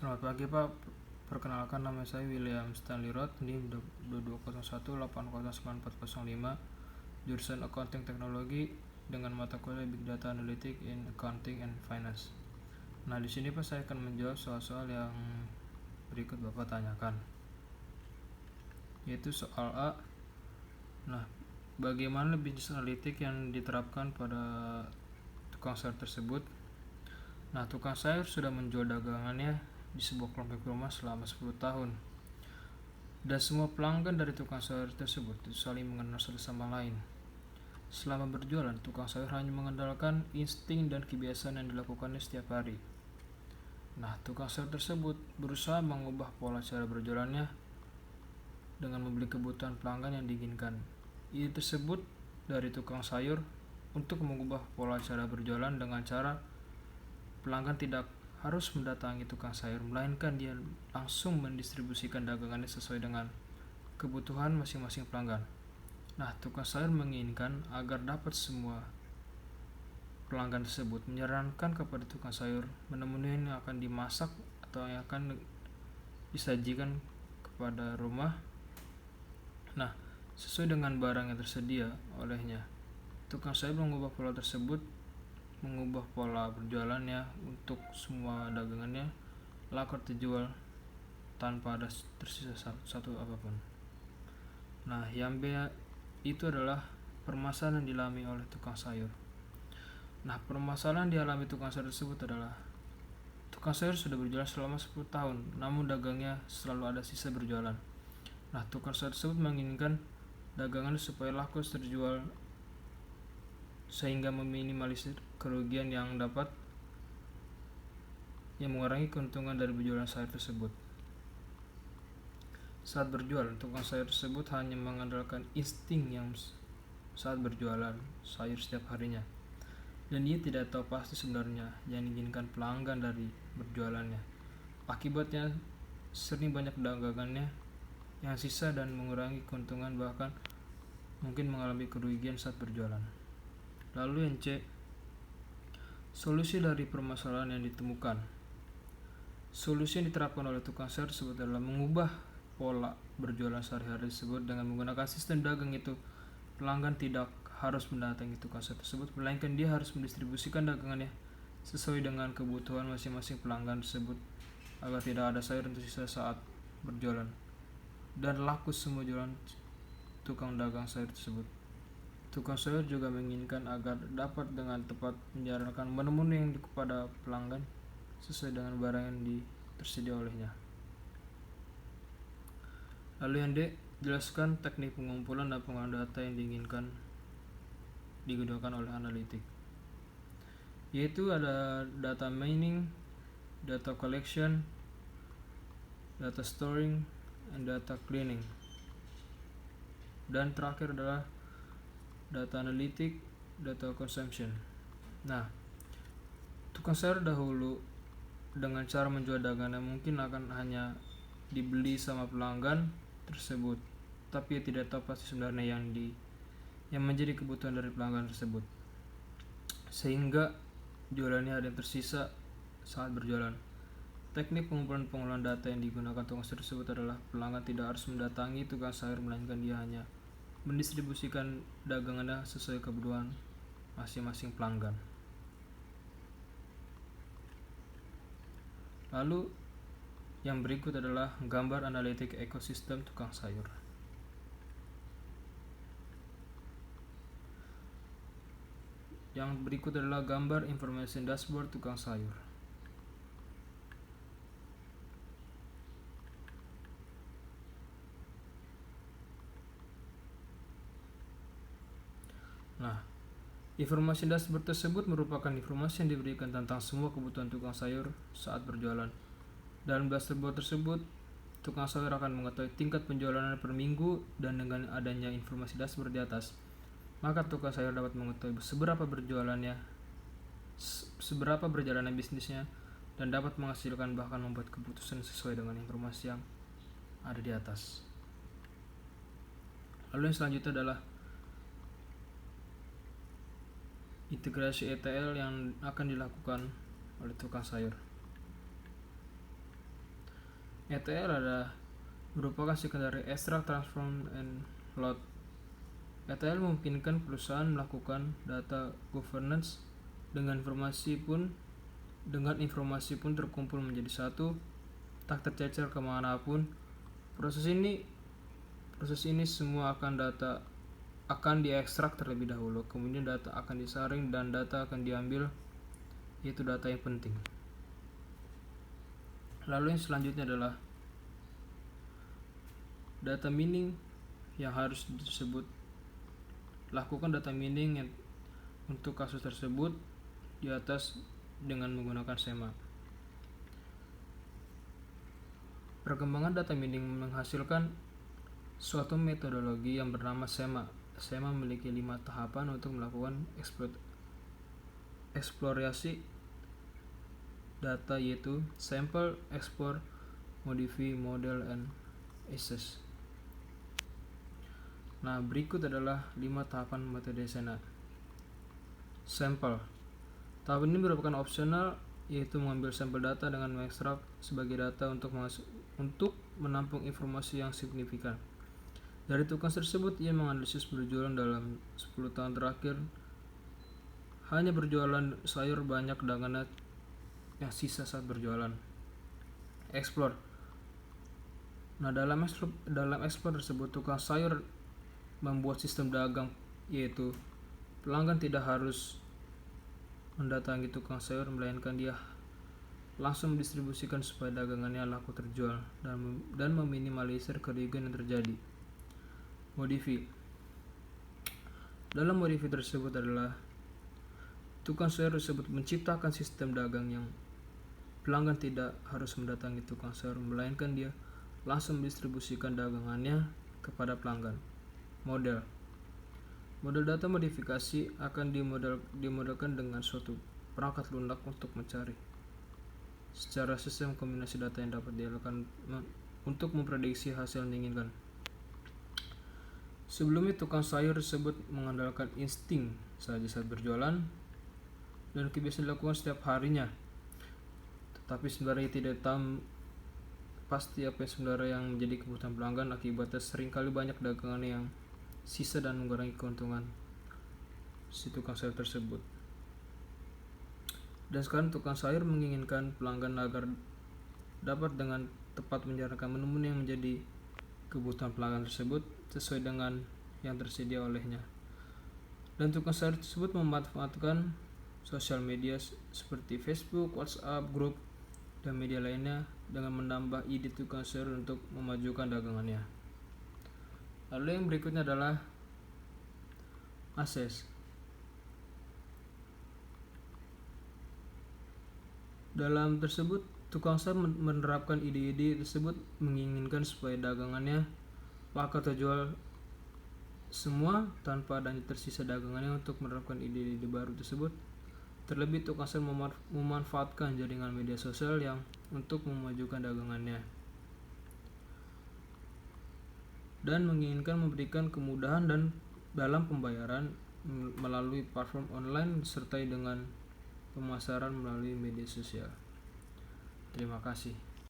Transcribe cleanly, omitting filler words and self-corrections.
Selamat pagi Pak, perkenalkan nama saya William Stanley Roth, NIM 2201809405, jurusan Accounting Teknologi dengan mata kuliah Big Data Analytics in Accounting and Finance. Nah, di sini Pak saya akan menjawab soal-soal yang berikut Bapak tanyakan. Yaitu soal A. Nah, bagaimana bisnis analitik yang diterapkan pada tukang sayur tersebut? Nah, tukang sayur sudah menjual dagangannya di sebuah komplek rumah selama 10 tahun. Dan semua pelanggan dari tukang sayur tersebut saling mengenal satu sama lain. Selama berjualan, tukang sayur hanya mengandalkan insting dan kebiasaan yang dilakukannya setiap hari. Nah, tukang sayur tersebut berusaha mengubah pola cara berjualannya dengan membeli kebutuhan pelanggan yang diinginkan. Ide tersebut dari tukang sayur untuk mengubah pola cara berjualan dengan cara pelanggan tidak harus mendatangi tukang sayur, melainkan dia langsung mendistribusikan dagangannya sesuai dengan kebutuhan masing-masing pelanggan. Nah, tukang sayur menginginkan agar dapat semua pelanggan tersebut menyarankan kepada tukang sayur menu-menu yang akan dimasak atau yang akan disajikan kepada rumah. Nah, sesuai dengan barang yang tersedia olehnya. Tukang sayur mengubah pola tersebut, mengubah pola berjualannya untuk semua dagangannya laku terjual tanpa ada tersisa satu apapun. Nah, yang B itu adalah permasalahan yang dialami oleh tukang sayur. Nah, permasalahan dialami tukang sayur tersebut adalah tukang sayur sudah berjualan selama 10 tahun, namun dagangnya selalu ada sisa berjualan. Nah, tukang sayur tersebut menginginkan dagangan supaya laku terjual sehingga meminimalisir kerugian yang mengurangi keuntungan dari berjualan sayur tersebut. Saat berjualan, tukang sayur tersebut hanya mengandalkan insting yang saat berjualan sayur setiap harinya, dan dia tidak tahu pasti sebenarnya yang diinginkan pelanggan dari berjualannya. Akibatnya, sering banyak dagangannya yang sisa dan mengurangi keuntungan, bahkan mungkin mengalami kerugian saat berjualan. Lalu yang C, solusi dari permasalahan yang ditemukan. Solusi yang diterapkan oleh tukang sayur tersebut adalah mengubah pola berjualan sehari-hari tersebut dengan menggunakan sistem dagang itu. Pelanggan tidak harus mendatangi tukang sayur tersebut, melainkan dia harus mendistribusikan dagangannya sesuai dengan kebutuhan masing-masing pelanggan tersebut agar tidak ada sayur yang tersisa saat berjualan dan laku semua jualan tukang dagang sayur tersebut. Tukang sayur juga menginginkan agar dapat dengan tepat menyarankan menu-menu yang kepada pelanggan sesuai dengan barang yang tersedia olehnya. Lalu yang D, jelaskan teknik pengumpulan dan pengolahan data yang diinginkan digunakan oleh analitik. Yaitu ada data mining, data collection, data storing, and data cleaning. Dan terakhir adalah data analitik, data consumption. Nah, tukang sayur dahulu dengan cara menjual dagangan mungkin akan hanya dibeli sama pelanggan tersebut, tapi tidak tahu pasti sebenarnya yang menjadi kebutuhan dari pelanggan tersebut, sehingga jualannya ada yang tersisa saat berjualan. Teknik pengumpulan pengolahan data yang digunakan tukang sayur tersebut adalah pelanggan tidak harus mendatangi tukang sayur, melainkan dia hanya mendistribusikan dagangannya sesuai kebutuhan masing-masing pelanggan. Lalu yang berikut adalah gambar analitik ekosistem tukang sayur. Yang berikut adalah gambar information dashboard tukang sayur. Nah, informasi dashboard tersebut merupakan informasi yang diberikan tentang semua kebutuhan tukang sayur saat berjualan. Dalam dashboard tersebut, tukang sayur akan mengetahui tingkat penjualannya per minggu, dan dengan adanya informasi dashboard di atas, maka tukang sayur dapat mengetahui seberapa berjalannya bisnisnya dan dapat menghasilkan bahkan membuat keputusan sesuai dengan informasi yang ada di atas. Lalu yang selanjutnya adalah integrasi ETL yang akan dilakukan oleh tukang sayur. ETL merupakan secondary extract, transform, and load. ETL memungkinkan perusahaan melakukan data governance dengan informasi pun terkumpul menjadi satu, tak tercecer kemanapun. Proses ini semua akan diekstrak terlebih dahulu, kemudian data akan disaring dan data akan diambil, yaitu data yang penting. Lalu yang selanjutnya adalah data mining yang harus disebut. Lakukan data mining untuk kasus tersebut di atas dengan menggunakan SEMA. Perkembangan data mining menghasilkan suatu metodologi yang bernama SEMA. SEMA memiliki 5 tahapan untuk melakukan eksplorasi data, yaitu sample, export, modify, model, and assess. Nah, berikut adalah 5 tahapan metode SEMA. Sampel. Tahap ini merupakan opsional, yaitu mengambil sampel data dengan mengekstrak sebagai data untuk menampung informasi yang signifikan. Dari tukang tersebut, ia menganalisis berjualan dalam 10 tahun terakhir. Hanya berjualan sayur banyak dagangan yang sisa saat berjualan. Explore. Nah, dalam explore tersebut, tukang sayur membuat sistem dagang, yaitu pelanggan tidak harus mendatangi tukang sayur, melainkan dia langsung mendistribusikan supaya dagangannya laku terjual dan meminimalisir kerugian yang terjadi. Modify. Dalam modify tersebut adalah tukang sayur tersebut menciptakan sistem dagang yang pelanggan tidak harus mendatangi tukang sayur, melainkan dia langsung mendistribusikan dagangannya kepada pelanggan. Model data modifikasi akan dimodelkan dengan suatu perangkat lunak untuk mencari secara sistem kombinasi data yang dapat dilakukan untuk memprediksi hasil yang diinginkan. Sebelumnya, tukang sayur tersebut mengandalkan insting saja saat berjualan dan kebiasaan dilakukan setiap harinya, tetapi sebenarnya tidak tahu pasti apa yang sebenarnya yang menjadi kebutuhan pelanggan. Akibatnya seringkali banyak dagangan yang sisa dan mengurangi keuntungan si tukang sayur tersebut. Dan sekarang tukang sayur menginginkan pelanggan agar dapat dengan tepat menjalankan menu-menu yang menjadi kebutuhan pelanggan tersebut sesuai dengan yang tersedia olehnya. Dan tukang sayur tersebut memanfaatkan sosial media seperti Facebook, WhatsApp, grup, dan media lainnya dengan menambah ide tukang sayur untuk memajukan dagangannya. Lalu yang berikutnya adalah assess. Dalam tersebut, tukang sayur menerapkan ide-ide tersebut menginginkan supaya dagangannya laku terjual semua tanpa adanya tersisa dagangannya untuk menerapkan ide-ide baru tersebut. Terlebih, tukang sayur memanfaatkan jaringan media sosial yang untuk memajukan dagangannya dan menginginkan memberikan kemudahan dan dalam pembayaran melalui platform online serta dengan pemasaran melalui media sosial. Terima kasih.